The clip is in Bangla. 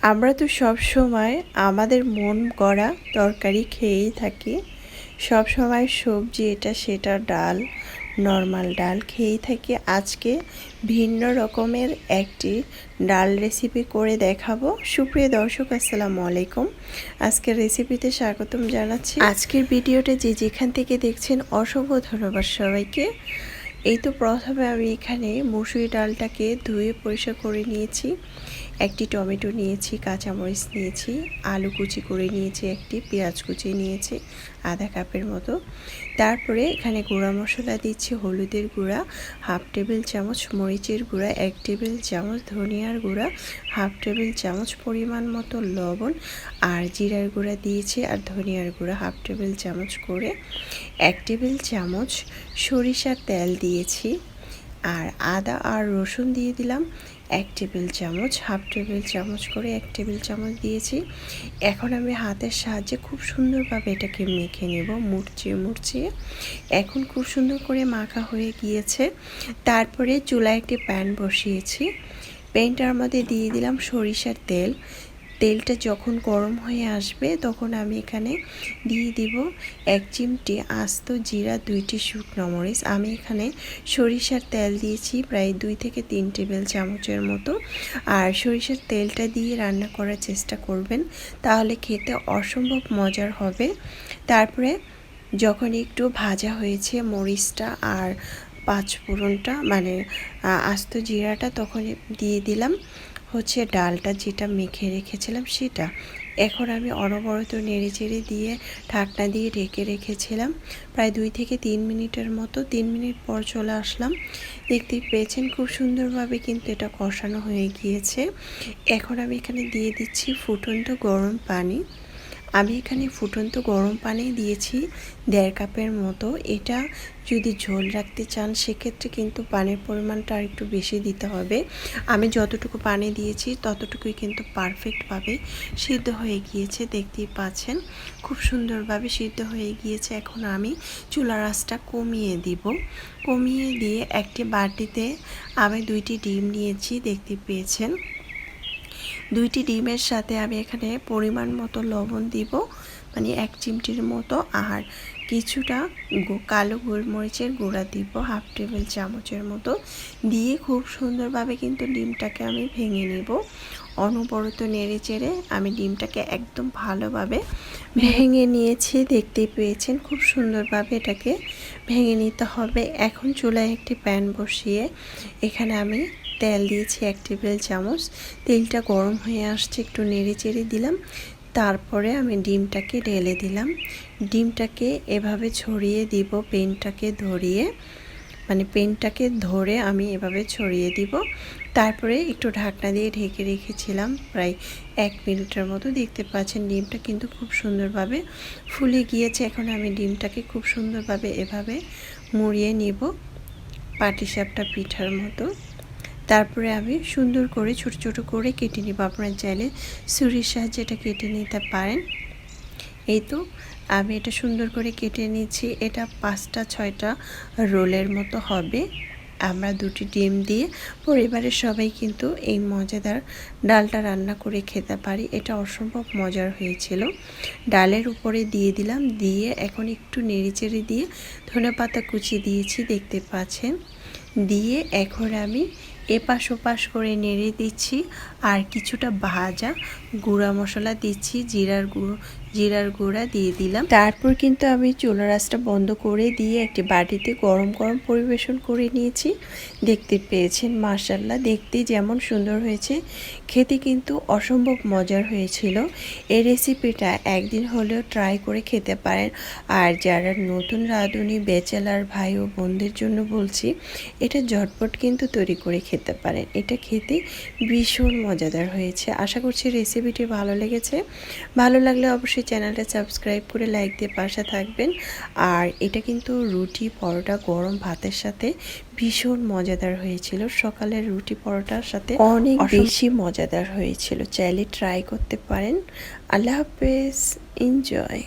আমরা তো সব সময় আমাদের মন গড়া তরকারি খেয়েই থাকি। সব সময় সবজি এটা সেটা ডাল, নর্মাল ডাল খেয়েই থাকি। আজকে ভিন্ন রকমের একটি ডাল রেসিপি করে দেখাবো। সুপ্রিয় দর্শক, আসসালামু আলাইকুম। আজকের রেসিপিতে স্বাগতম জানাচ্ছি। আজকের ভিডিওটা যে যেখান থেকে দেখছেন অসংখ্য ধন্যবাদ সবাইকে। এই তো প্রথমে আমি এখানে মসুরি ডালটাকে ধুয়ে পরিষ্কার করে নিয়েছি। একটি টমেটো নিয়েছি, কাঁচামরিচ নিয়েছি, আলু কুচি করে নিয়েছি, একটি পেঁয়াজ কুচি নিয়েছি আধা কাপের মতো। তারপরে এখানে গুঁড়া মশলা দিচ্ছি, হলুদের গুঁড়া হাফ টেবিল চামচ, মরিচের গুঁড়া 1 টেবিল চামচ, ধনিয়ার গুঁড়া হাফ টেবিল চামচ, পরিমাণ মতো লবণ, আর জিরার গুঁড়া দিয়েছি, আর ধনিয়ার গুঁড়া হাফ টেবিল চামচ করে 1 টেবিল চামচ সরিষার তেল দিয়েছি। আর আদা আর রসুন দিয়ে দিলাম 1 টেবিল চামচ, হাফ টেবিল চামচ করে 1 টেবিল চামচ দিয়েছি। এখন আমি হাতের সাহায্যে খুব সুন্দরভাবে এটাকে মেখে নেব, মুড়চিয়ে। এখন খুব সুন্দর করে মাখা হয়ে গিয়েছে। তারপরে চুলায় একটি প্যান বসিয়েছি। প্যানটার মধ্যে দিয়ে দিলাম সরিষার তেল। তেলটা যখন গরম হয়ে আসবে তখন আমি এখানে দিয়ে দিব 1 চিমটি আস্ত জিরা, 2টি শুকনো মরিচ। আমি এখানে সরিষার তেল দিয়েছি প্রায় 2 থেকে 3 টেবিল চামচের মতো। আর সরিষার তেলটা দিয়ে রান্না করার চেষ্টা করবেন, তাহলে খেতে অসম্ভব মজার হবে। তারপরে যখন একটু ভাজা হয়েছে মরিচটা আর পাঁচফোড়নটা মানে আস্ত জিরাটা, তখন দিয়ে দিলাম হচ্ছে ডালটা যেটা মেখে রেখেছিলাম সেটা। এখন আমি অনবরত নেড়েচেড়ে দিয়ে ঢাকনা দিয়ে ঢেকে রেখেছিলাম প্রায় 2 থেকে 3 মিনিটের মতো। 3 মিনিট পর চলে আসলাম। দেখতেই পেয়েছেন খুব সুন্দরভাবে কিন্তু এটা কষানো হয়ে গিয়েছে। এখন আমি এখানে দিয়ে দিচ্ছি ফুটন্ত গরম পানি। আমি এখানে ফুটন্ত গরম পানি দিয়েছি 1.5 কাপের মতো। এটা যদি ঝোল রাখতে চান সেক্ষেত্রে কিন্তু পানির পরিমাণটা আর একটু বেশি দিতে হবে। আমি যতটুকু পানি দিয়েছি ততটুকুই কিন্তু পারফেক্টভাবে সিদ্ধ হয়ে গিয়েছে। দেখতেই পাচ্ছেন খুব সুন্দরভাবে সিদ্ধ হয়ে গিয়েছে। এখন আমি চুলার আঁচটা কমিয়ে দিব। কমিয়ে দিয়ে একটি বাটিতে আমি 2টি ডিম নিয়েছি, দেখতে পেয়েছেন। 2টি ডিমের সাথে আমি এখানে পরিমাণ মতো লবণ দিব, মানে 1 চিমটির মতো, আর কিছুটা কালো গোলমরিচের গুঁড়া দিব হাফ টেবিল চামচের মতো। দিয়ে খুব সুন্দরভাবে কিন্তু ডিমটাকে আমি ভেঙে নেব। অনবরত নেড়ে চেড়ে আমি ডিমটাকে একদম ভালোভাবে ভেঙে নিয়েছি। দেখতেই পেয়েছেন খুব সুন্দরভাবে এটাকে ভেঙে নিতে হবে। এখন চুলায় একটি প্যান বসিয়ে এখানে আমি তেল দিয়েছি 1 টেবিল চামচ। তেলটা গরম হয়ে আসছে, একটু নেড়ে চেড়ে দিলাম। তারপরে আমি ডিমটাকে ঢেলে দিলাম। ডিমটাকে এভাবে ছড়িয়ে দিব, পেনটাকে ধরে আমি এভাবে ছড়িয়ে দিব। তারপরে একটু ঢাকনা দিয়ে ঢেকে রেখেছিলাম প্রায় 1 মিনিটের মতো। দেখতে পাচ্ছেন ডিমটা কিন্তু খুব সুন্দরভাবে ফুলে গিয়েছে। এখন আমি ডিমটাকে খুব সুন্দরভাবে এভাবে মুড়িয়ে নিব পাটিসাপটা পিঠার মতো। তারপরে আমি সুন্দর করে ছোট ছোট করে কেটে নিব। আপনারা চাইলে ছুরির সাহায্যে এটা কেটে নিতে পারেন। এই তো আমি এটা সুন্দর করে কেটে নিয়েছি। এটা 5টা 6টা রোলের মতো হবে। আমরা 2টি ডিম দিয়ে পরিবারের সবাই কিন্তু এই মজাদার ডালটা রান্না করে খেতে পারি। এটা অসম্ভব মজার হয়েছিল। ডালের উপরে দিয়ে দিলাম, দিয়ে এখন একটু নেড়েচেড়ে দিয়ে ধনেপাতা কুচি দিয়েছি, দেখতে পাচ্ছেন। দিয়ে এখন আমি এপাশ ওপাশ করে নেড়ে দিচ্ছি। আর কিছুটা ভাজা গুঁড়া মশলা দিচ্ছি, জিরার গুঁড়া দিয়ে দিলাম। তারপর কিন্তু আমি চুলার আঁচটা বন্ধ করে দিয়ে একটি বাটিতে গরম গরম পরিবেশন করে নিয়েছি। দেখতে পেয়েছেন মাশাআল্লাহ, দেখতে যেমন সুন্দর হয়েছে খেতে কিন্তু অসম্ভব মজার হয়েছিল। এই রেসিপিটা একদিন হলেও ট্রাই করে খেতে পারেন। আর যারা নতুন রাঁধুনি ব্যাচেলার ভাই ও বোনদের জন্য বলছি, এটা ঝটপট কিন্তু তৈরি করে খেতে পারেন। এটা খেতে ভীষণ মজাদার হয়েছে। আশা করছি রেসিপিটি ভালো লেগেছে। ভালো লাগলে অবশ্যই চ্যানেলটা সাবস্ক্রাইব করে লাইক দিয়ে পাশে থাকবেন। আর এটা কিন্তু রুটি, পরোটা, গরম ভাতের সাথে ভীষণ মজাদার হয়েছিল। সকালের রুটি পরোটার সাথে অনেক বেশি মজাদার হয়েছিল। চাইলে ট্রাই করতে পারেন। আল্লাহ হাফেজ, এনজয়।